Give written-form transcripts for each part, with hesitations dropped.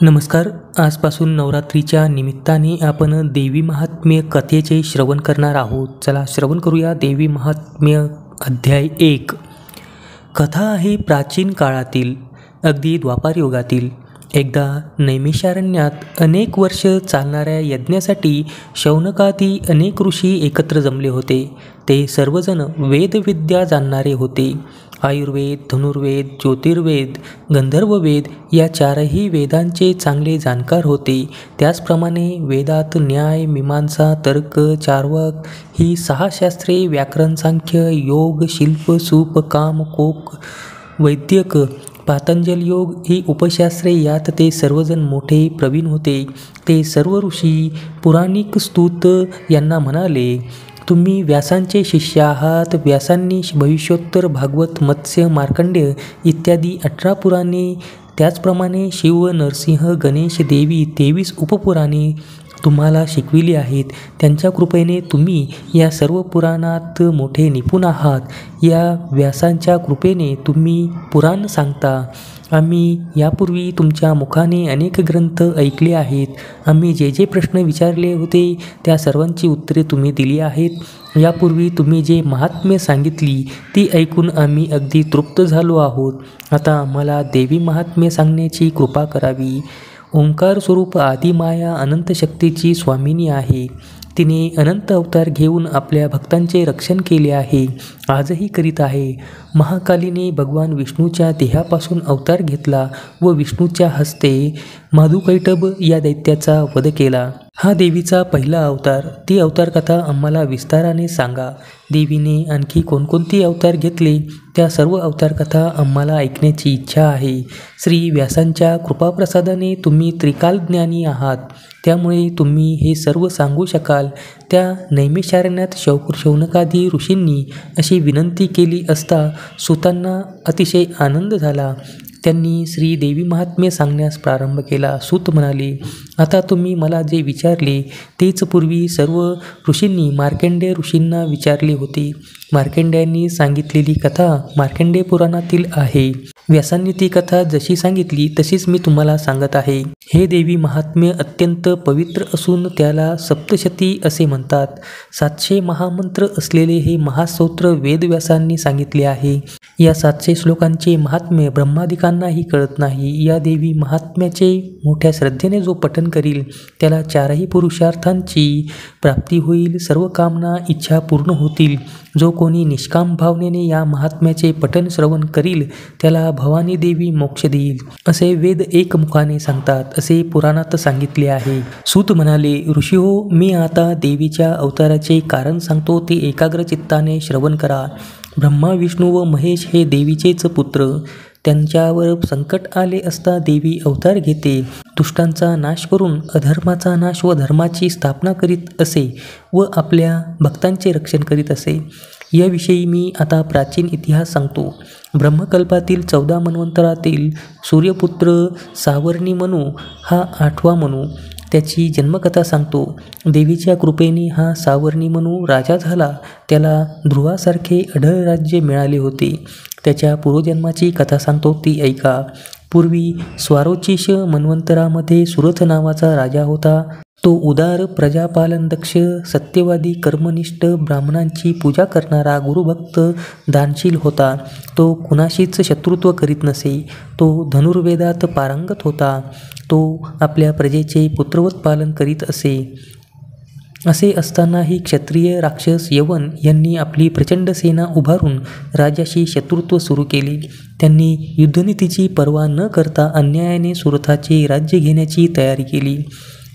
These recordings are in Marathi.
नमस्कार. आजपासून नवरात्रीच्या निमित्ताने आपण देवी महात्म्य कथेचे श्रवण करणार आहोत. चला श्रवण करूया देवी महात्म्य अध्याय 1. कथा आहे प्राचीन काळातील, अगदी द्वापार युगातील. एकदा नैमिषारण्यात अनेक वर्ष चालणाऱ्या यज्ञासाठी शौनकादी अनेक ऋषी एकत्र जमले होते. ते सर्वजण वेदविद्या जाणणारे होते. आयुर्वेद, धनुर्वेद, ज्योतिर्वेद, गंधर्ववेद या चारही वेदांचे चांगले जाणकार होते. त्याचप्रमाणे वेदात न्याय, मीमांसा, तर्क, चार्वाक ही 6 शास्त्रे, व्याकरण, सांख्य, योग, शिल्प, सूप, काम, कोक, वैद्यक, पातंजल योग ही उपशास्त्रे यात ते सर्वजण मोठे प्रवीण होते. ते सर्व ऋषी पुराणिक स्तुत यांना म्हणाले, तुम्ही व्यासांचे शिष्य आहात. व्यासांनी भविष्योत्तर, भागवत, मत्स्य, मार्कंडेय इत्यादी 18 पुराणे, त्याचप्रमाणे शिव, नरसिंह, गणेश, देवी 23 उपपुराणे तुम्हाला शिकविली आहेत. त्यांच्या कृपेने तुम्ही या सर्व पुराणात मोठे निपुण आहात. या व्यासांच्या कृपेने तुम्ही पुराण सांगता. आम्ही यापूर्वी तुमच्या मुखाने अनेक ग्रंथ ऐकले आहेत. आम्ही जे जे प्रश्न विचारले होते त्या सर्वांची उत्तरे तुम्ही दिली आहेत. यापूर्वी तुम्ही जे महात्म्य सांगितली ती ऐकून आम्ही अगदी तृप्त झालो आहोत. आता आम्हाला देवी महात्म्य सांगण्याची कृपा करावी. ओंकार स्वरूप आदिमाया अनंत शक्तीची स्वामिनी आहे. तिने अनंत अवतार घेऊन आपल्या भक्तांचे रक्षण केले आहे, आजही करीत आहे. महाकालीने भगवान विष्णूच्या देहापासून अवतार घेतला व विष्णूच्या हस्ते मधुकैटभ या दैत्याचा वध केला. हा देवीचा पहिला अवतार. ती अवतार कथा आम्हाला विस्ताराने सांगा. देवीने आणखी कोणकोणती अवतार घेतले त्या सर्व अवतार कथा आम्हाला ऐकण्याची इच्छा आहे. श्री व्यासांच्या कृपाप्रसादाने तुम्ही त्रिकालज्ञानी आहात, त्यामुळे तुम्ही हे सर्व सांगू शकाल. त्या नैमिषारण्यात शौनकादी ऋषींनी अशी विनंती केली असता सूतांना अतिशय आनंद झाला. त्यांनी श्री देवी महात्म्य सांगण्यास प्रारंभ केला. सूत म्हणाले, आता तुम्ही मला जे विचारले तेच पूर्वी सर्व ऋषींनी मार्कंडेय ऋषींना विचारले होते. मार्कंडेयांनी सांगितलेली कथा मार्कंडेय पुराणातील आहे. व्यासांनी ती कथा जशी सांगितली तशीच मी तुम्हाला सांगत आहे. हे देवी महात्म्य अत्यंत पवित्र असून त्याला सप्तशती असे म्हणतात. 700 महामंत्र असलेले हे महास्तोत्र वेदव्यासांनी सांगितले आहे. या 700 श्लोकांचे महात्म्य ब्रह्मादिकांनाही कळत नाही. या देवी महात्म्याचे मोठ्या श्रद्धेने जो पठण करील त्याला 4ही पुरुषार्थांची प्राप्ती होईल. सर्व कामना, इच्छा पूर्ण होतील. जो कोणी निष्काम भावनेने या महात्म्याचे पठण श्रवण करील त्याला भवानी देवी मोक्ष देईल, असे वेद एकमुखाने सांगतात, असे पुराणात सांगितले आहे. सूत म्हणाले, ऋषी हो, मी आता देवीच्या अवताराचे कारण सांगतो, ते एकाग्र चित्ताने श्रवण करा. ब्रह्मा, विष्णू व महेश हे देवीचेच पुत्र. त्यांच्यावर संकट आले असता देवी अवतार घेते. दुष्टांचा नाश करून अधर्माचा नाश व धर्माची स्थापना करीत असे व आपल्या भक्तांचे रक्षण करीत असे. याविषयी मी आता प्राचीन इतिहास सांगतो. ब्रह्मकल्पातील 14 मन्वंतरातील सूर्यपुत्र सावर्णी मनू हा 8वा मनू. त्याची जन्मकथा सांगतो. देवीच्या कृपेने हा सावर्णी मनू राजा झाला. त्याला ध्रुवासारखे अढळ राज्य मिळाले होते. त्याच्या पूर्वजन्माची कथा सांगतो, ती ऐका. पूर्वी स्वारोचिष मन्वंतरामध्ये सुरथ नावाचा राजा होता. तो उदार, प्रजापालन दक्ष, सत्यवादी, कर्मनिष्ठ, ब्राह्मणांची पूजा करणारा, गुरुभक्त, दानशील होता. तो कुणाशीच शत्रुत्व करीत नसे. तो धनुर्वेदात पारंगत होता. तो आपल्या प्रजेचे पुत्रवत पालन करीत असे. असे असतानाही क्षत्रिय, राक्षस, यवन यांनी आपली प्रचंड सेना उभारून राजाशी शत्रुत्व सुरू केले. त्यांनी युद्धनीतीची पर्वा न करता अन्यायाने सुरथाचे राज्य घेण्याची तयारी केली.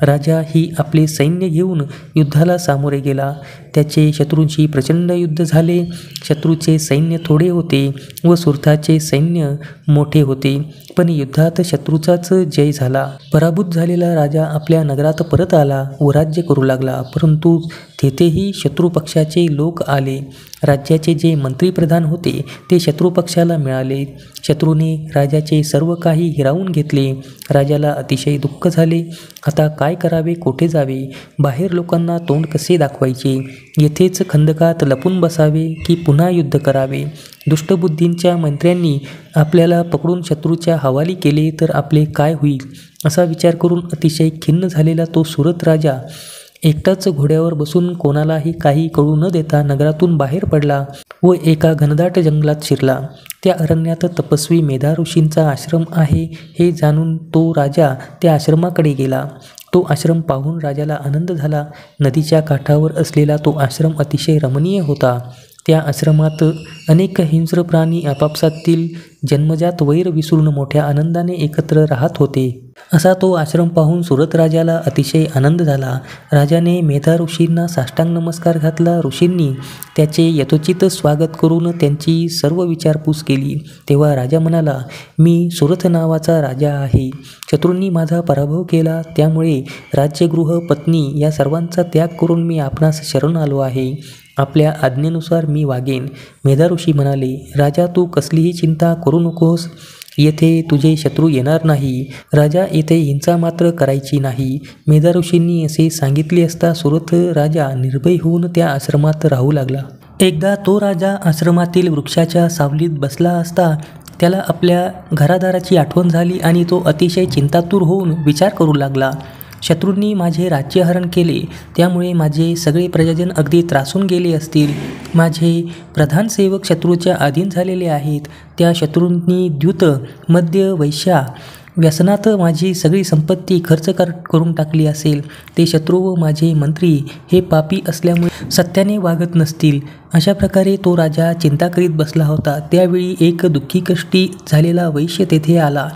राजा ही आपले सैन्य घेऊन युद्धाला सामोरे गेला. त्याचे शत्रूंशी प्रचंड युद्ध झाले. शत्रूचे सैन्य थोडे होते व सुरथाचे सैन्य मोठे होते, पण युद्धात शत्रूचाच जय झाला. पराभूत झालेला राजा आपल्या नगरात परत आला व राज्य करू लागला. परंतु तेथेही शत्रुपक्षाचे लोक आले. राज्याचे जे मंत्रीप्रधान होते ते शत्रुपक्षाला मिळाले. शत्रूने राजाचे सर्व काही हिरावून घेतले. राजाला अतिशय दुःख झाले. आता काय करावे, कोठे जावे, बाहेर लोकांना तोंड कसे दाखवायचे, येथेच खंदकात लपून बसावे की पुन्हा युद्ध करावे. दुष्टबुद्धींच्या मंत्र्यांनी आपल्याला पकडून शत्रूच्या हवाली केले तर आपले काय होईल, असा विचार करून अतिशय खिन्न झालेला तो सुरत राजा एकटाच घोड्यावर बसून कोणालाही काही कळू न देता नगरातून बाहेर पडला व एका घनदाट जंगलात शिरला. त्या अरण्यात तपस्वी मेधा ऋषींचा आश्रम आहे हे जाणून तो राजा त्या आश्रमाकडे गेला. तो आश्रम पाहून राजाला आनंद झाला. नदीच्या काठावर असलेला तो आश्रम अतिशय रमणीय होता. त्या आश्रमात अनेक हिंस्र प्राणी आपापसातील जन्मजात वैर विसरून मोठ्या आनंदाने एकत्र राहत होते. असा तो आश्रम पाहून सुरत राजाला अतिशय आनंद झाला. राजाने मेधा ऋषींना साष्टांग नमस्कार घातला. ऋषींनी त्याचे यथोचित स्वागत करून त्यांची सर्व विचारपूस केली. तेव्हा राजा म्हणाला, मी सुरथ नावाचा राजा आहे. शत्रूंनी माझा पराभव केला, त्यामुळे राज्यगृह, पत्नी या सर्वांचा त्याग करून मी आपणास शरण आलो आहे. आपल्या आज्ञेनुसार मी वागेन. मेधा ऋषी म्हणाले, राजा तू कसलीही चिंता करू नकोस. येथे तुझे शत्रू येणार नाही. राजा येथे हिंसा मात्र करायची नाही. मेधा ऋषींनी असे सांगितले असता सुरथ राजा निर्भय होऊन त्या आश्रमात राहू लागला. एकदा तो राजा आश्रमातील वृक्षाच्या सावलीत बसला असता त्याला आपल्या घरादाराची आठवण झाली आणि तो अतिशय चिंतातूर होऊन विचार करू लागला. शत्रूंनी माझे राज्यहरण केले, त्यामुळे माझे सगळे प्रजाजन अगदी त्रासून गेले असतील. माझे प्रधान सेवक शत्रूच्या अधीन झालेले आहेत. त्या शत्रूंनी द्यूत, मद्य, वैश्या व्यसनात माझी सगळी संपत्ती खर्च करून टाकली असेल. ते शत्रू व माझे मंत्री हे पापी असल्यामुळे सत्याने वागत नसतील. अशा प्रकारे तो राजा चिंता करीत बसला होता. त्यावेळी एक दुःखी कष्टी झालेला वैश्य तेथे आला.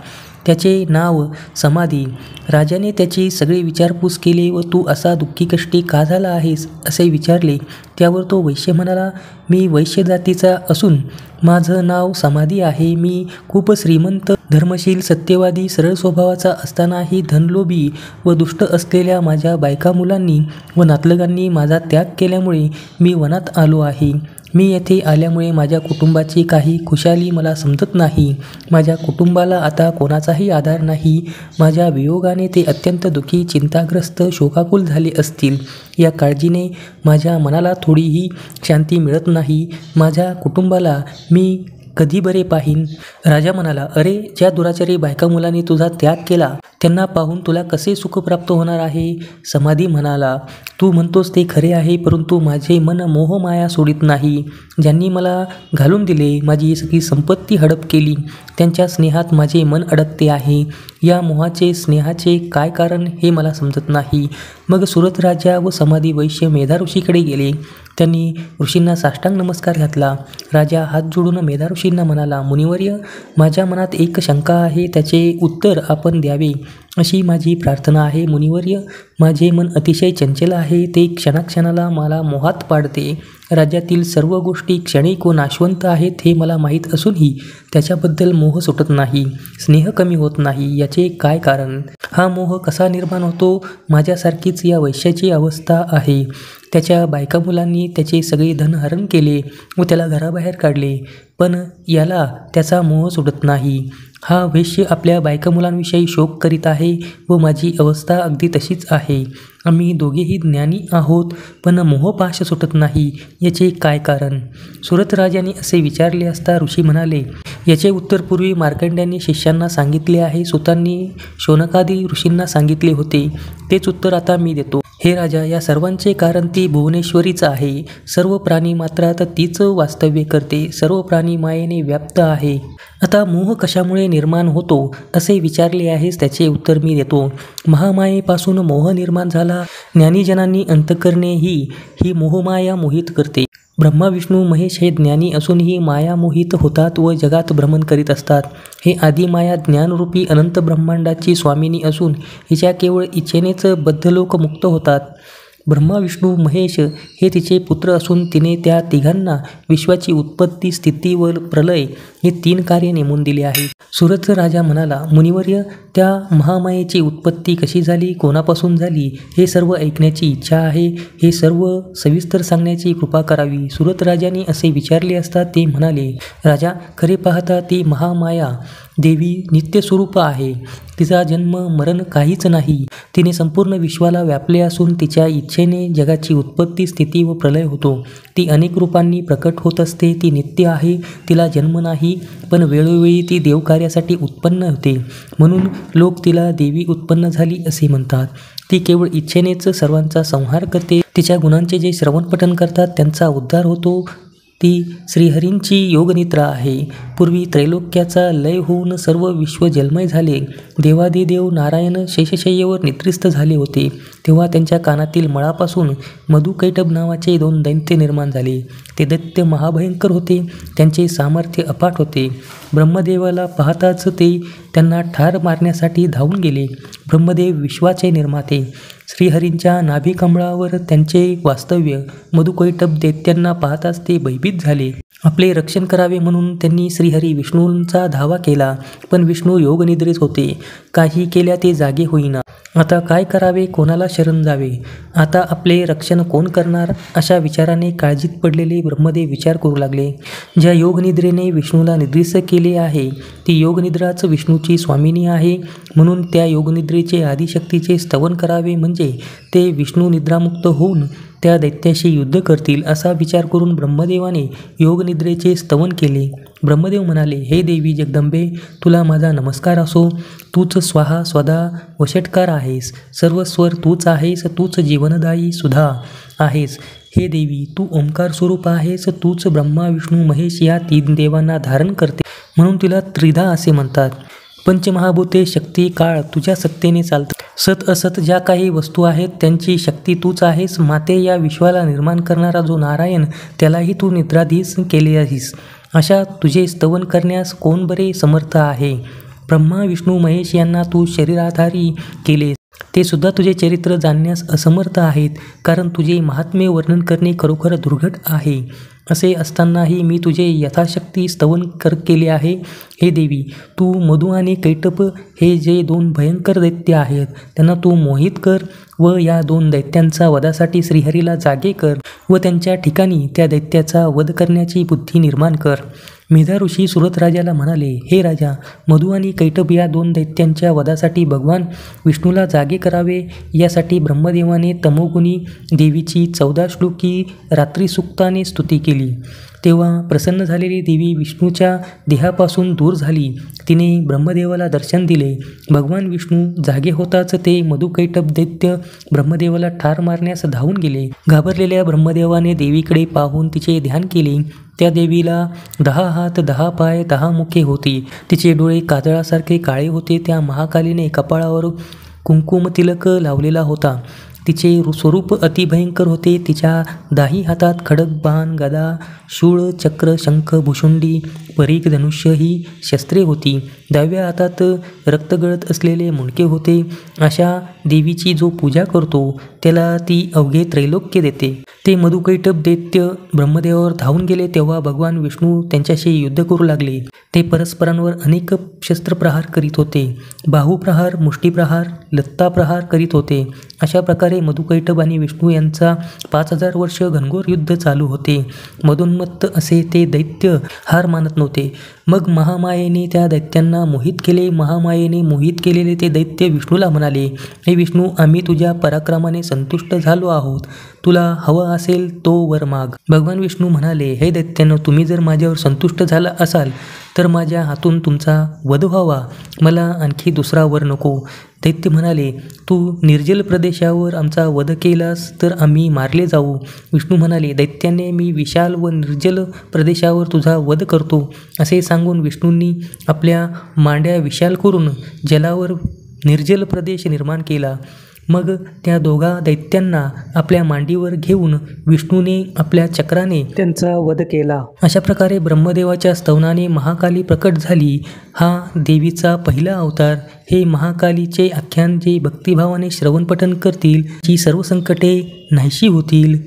त्याचे नाव समाधी. राजाने त्याची सगळी विचारपूस केली व तू असा दुःखी कष्टी का झाला आहेस असे विचारले. त्यावर तो वैश्य म्हणाला, मी वैश्य जातीचा असून माझं नाव समाधी आहे. मी खूप श्रीमंत, धर्मशील, सत्यवादी, सरळ स्वभावाचा असतानाही धनलोभी व दुष्ट असलेल्या माझ्या बायका मुलांनी व नातलगांनी माझा त्याग केल्यामुळे मी वनात आलो आहे. मी येथे आल्यामुळे माझ्या कुटुंबाची काही खुशाली मला समजत नाही. माझ्या कुटुंबाला आता कोणाचाही आधार नाही. माझ्या वियोगाने ते अत्यंत दुःखी, चिंताग्रस्त, शोकाकुल झाले असतील. या काळजीने माझ्या मनाला थोडीही शांती मिळत नाही. माझ्या कुटुंबाला मी कधी बरे पाहीन. राजा म्हणाला, अरे ज्या दुराचारी बायका मुलांनी तुझा त्याग केला त्यांना पाहून तुला कसे सुख प्राप्त होणार आहे. समाधी म्हणाला, तू म्हणतोस ते खरे आहे, परंतु माझे मन मोहमाया सोडित नाही. ज्यांनी मला घालून दिले, माझी सगळी संपत्ती हडप केली, त्यांच्या स्नेहात माझे मन अडकते आहे. या मोहाचे, स्नेहाचे काय कारण हे मला समजत नाही. मग सुरत राजा व समाधी वैश्य मेधा ऋषीकडे गेले. त्यांनी ऋषींना साष्टांग नमस्कार घातला. राजा हात जोडून मेधा ऋषींना म्हणाला, मुनिवर्य, माझ्या मनात एक शंका आहे, त्याचे उत्तर आपण द्यावे अशी माझी प्रार्थना आहे. मुनिवर्य, माझे मन अतिशय चंचल आहे. ते क्षणाक्षणाला मला मोहात पाडते. राज्यातील सर्व गोष्टी क्षणिक व नाशवंत आहेत हे मला माहीत असूनही त्याच्याबद्दल मोह सुटत नाही, स्नेह कमी होत नाही. याचे काय कारण? हा मोह कसा निर्माण होतो? माझ्यासारखीच या वैश्याची अवस्था आहे. त्याच्या बायका मुलांनी त्याचे सगळे धन हरण केले व त्याला घराबाहेर काढले, पण याला त्याचा मोह सुटत नाही. हा वैश्य आपल्या बायका मुलांविषयी शोक करीत आहे व माझी अवस्था अगदी तशीच आहे. आम्ही दोघेही ज्ञानी आहोत, पण मोहपाश सुटत नाही. याचे काय कारण? सुरत राजाने असे विचारले असता ऋषी म्हणाले, याचे उत्तर पूर्वी मार्कंड्यांनी शिष्यांना सांगितले आहे. सुतांनी शौनकादी ऋषींना सांगितले होते. तेच उत्तर आता मी देतो. हे राजा, या सर्वांचे कारण ती भुवनेश्वरीच आहे. सर्व प्राणी मात्रात तीच वास्तव्य करते. सर्व प्राणी मायेने व्याप्त आहे. आता मोह कशामुळे निर्माण होतो असे विचारले आहेस, त्याचे उत्तर मी देतो. महामायेपासून मोह निर्माण झाला. ज्ञानीजनांनी अंतःकरणे ही मोहमाया मोहित करते. ब्रह्मा, विष्णू, महेश हे ज्ञानी असूनही माया मोहित होतात व जगात भ्रमण करीत असतात. हे आदिमाया ज्ञानरूपी अनंत ब्रह्मांडाची स्वामिनी असून हिच्या केवळ इच्छेनेच बद्ध लोक मुक्त होतात. ब्रह्मा, विष्णू, महेश हे तिचे पुत्र असून तिने त्या तिघांना विश्वाची उत्पत्ती, स्थिती व प्रलय हे 3 कार्य नेमून दिले आहेत. सुरत राजा म्हणाला, मुनिवर्य, त्या महामायेची उत्पत्ती कशी झाली, कोणापासून झाली हे सर्व ऐकण्याची इच्छा आहे. हे सर्व सविस्तर सांगण्याची कृपा करावी. सुरत राजाने असे विचारले असता ते म्हणाले, राजा, खरे पाहता ती महामाया देवी नित्यस्वरूप आहे. तिचा जन्म मरण काहीच नाही. तिने संपूर्ण विश्वाला व्यापले असून तिच्या इच्छेने जगाची उत्पत्ती, स्थिती व प्रलय होतो. ती अनेक रूपांनी प्रकट होत असते. ती नित्य आहे. तिला जन्म नाही, पण वेळोवेळी ती देवकार्यासाठी उत्पन्न होते. म्हणून लोक तिला देवी उत्पन्न झाली असे म्हणतात. ती केवळ इच्छेनेच सर्वांचा संहार करते. तिच्या गुणांचे जे श्रवण पठण करतात त्यांचा उद्धार होतो. ती श्रीहरींची योगनिद्रा आहे. पूर्वी त्रैलोक्याचा लय होऊन सर्व विश्व जलमय झाले. देवादिदेव नारायण शेषशय्येवर निद्रिस्त झाले होते. तेव्हा त्यांच्या कानातील मळापासून मधुकैटभ नावाचे 2 दैत्य निर्माण झाले. ते दैत्य महाभयंकर होते. त्यांचे सामर्थ्य अफाट होते. ब्रह्मदेवाला पाहताच ते त्यांना ठार मारण्यासाठी धावून गेले. ब्रह्मदेव विश्वाचे निर्माते. श्रीहरींच्या नाभिकमळावर त्यांचे वास्तव्य. मधुकैटभ दैत्यांना पाहताच ते भयभीत झाले. आपले रक्षण करावे म्हणून त्यांनी श्रीहरी विष्णूंचा धावा केला, पण विष्णू योगनिद्रेत होते. काही केल्या ते जागे होईना. आता काय करावे, कोणाला शरण जावे, आता आपले रक्षण कोण करणार, अशा विचाराने काळजीत पडलेले ब्रह्मदेव विचार करू लागले. ज्या योगनिद्रेने विष्णूला निद्रिस्त केले आहे ती योगनिद्राच विष्णूची स्वामिनी आहे. म्हणून त्या योगनिद्रेचे आदिशक्तीचे स्तवन करावे, म्हणजे ते विष्णू निद्रामुक्त होऊन त्या दैत्याशी युद्ध करतील, असा विचार करून ब्रह्मदेवाने योगनिद्रेचे स्तवन केले. ब्रह्मदेव म्हणाले, हे देवी जगदंबे, तुला माझा नमस्कार असो. तूच स्वाहा स्वदा वषटकार आहेस. सर्व स्वर तूच आहेस. तूच जीवनदायी सुधा आहेस. हे देवी, तू ओंकार स्वरूप आहेस. तूच ब्रह्मा विष्णू महेश या 3 देवांना धारण करते, म्हणून तुला त्रिधा असे म्हणतात. पंचमहाभूते, शक्ती, काळ तुझ्या सत्तेने चालतात. सत असत ज्या काही वस्तू आहेत त्यांची शक्ती तूच आहेस. माते, या विश्वाला निर्माण करणारा जो नारायण, त्यालाही तू निद्राधीस केले आहेस. अशा तुझे स्तवन करण्यास कोण बरे समर्थ आहे? ब्रह्मा विष्णू महेश यांना तू शरीराधारी केले, ते सुद्धा तुझे चरित्र जाणण्यास असमर्थ आहेत, कारण तुझे महात्म्य वर्णन करणे खरोखर दुर्घट आहे. असे असतानाही मी तुझे यथाशक्ती स्तवन केले आहे. हे देवी, तू मधु आणि कैटभ हे जे 2 भयंकर दैत्य आहेत त्यांना तू मोहित कर व या 2 दैत्यांचा वधासाठी श्रीहरीला जागे कर व त्यांच्या ठिकाणी त्या दैत्याचा वध करण्याची बुद्धी निर्माण कर. मेधा ऋषी सुरत राजाला म्हणाले, हे राजा, मधु आणि कैटभ या 2 दैत्यांच्या वधासाठी भगवान विष्णूला जागे करावे. यासाठी ब्रह्मदेवाने तमोगुणी देवीची 14 श्लोकी रात्रीसुक्ताने स्तुती केली. तेव्हा प्रसन्न झालेली देवी विष्णूच्या देहापासून दूर झाली. तिने ब्रह्मदेवाला दर्शन दिले. भगवान विष्णू जागे होताच ते मधुकैटभ दैत्य ब्रह्मदेवाला ठार मारण्यास धावून गेले. घाबरलेल्या ब्रह्मदेवाने देवीकडे पाहून तिचे ध्यान केले. त्या देवीला 10 हात, 10 पाय, 10 मुखे होती. तिचे डोळे काजळासारखे काळे होते. त्या महाकालीने कपाळावर कुंकुम तिलक लावलेला होता. तिचे स्वरूप अतिभयंकर होते. तिच्या 10 हातात खडग, बाण, गदा, शूळ, चक्र, शंख, भुशुंडी, परीघ, धनुष्य ही शस्त्रे होती. 10व्या हातात रक्त गळत असलेले मुंडके होते. अशा देवीची जो पूजा करतो त्याला ती अवघे त्रैलोक्य देते. ते मधुकैटभ दैत्य ब्रह्मदेवावर धावून गेले तेव्हा भगवान विष्णू त्यांच्याशी युद्ध करू लागले. ते परस्परांवर अनेक शस्त्रप्रहार करीत होते. बाहुप्रहार, मुष्टीप्रहार, लत्ताप्रहार करीत होते. अशा प्रकारे मधुकैटभ आणि विष्णू यांचा 5000 वर्ष घनघोर युद्ध चालू होते. मदोन्मत्त असे ते दैत्य हार मानत नव्हते. मग महामायेने त्या दैत्यांना मोहित केले. महामायेने मोहित केलेले ते दैत्य विष्णूला म्हणाले, हे विष्णू, आम्ही तुझ्या पराक्रमाने संतुष्ट झालो आहोत. तुला हवं असेल तो वर माग. भगवान विष्णू म्हणाले, हे दैत्यानो, तुम्ही जर माझ्यावर संतुष्ट झाला असाल तर माझ्या हातून तुमचा वध व्हावा. मला आणखी दुसरा वर नको. दैत्य म्हणाले, तू निर्जल प्रदेशावर आमचा वध केलास तर आम्ही मारले जाऊ. विष्णू म्हणाले, दैत्याने, मी विशाल व निर्जल प्रदेशावर तुझा वध करतो. असे सांगून विष्णूंनी आपल्या मांड्या विशाल करून जलावर निर्जल प्रदेश निर्माण केला. मग त्या 2 दैत्यांना आपल्या मांडीवर घेऊन विष्णूने आपल्या चक्राने त्यांचा वध केला. अशा प्रकारे ब्रह्मदेवाच्या स्तवनाने महाकाली प्रकट झाली. हा देवीचा पहिला अवतार. हे महाकालीचे आख्यान जे भक्तिभावाने श्रवण पठण करतील ती सर्व संकटे नाहीशी होतील.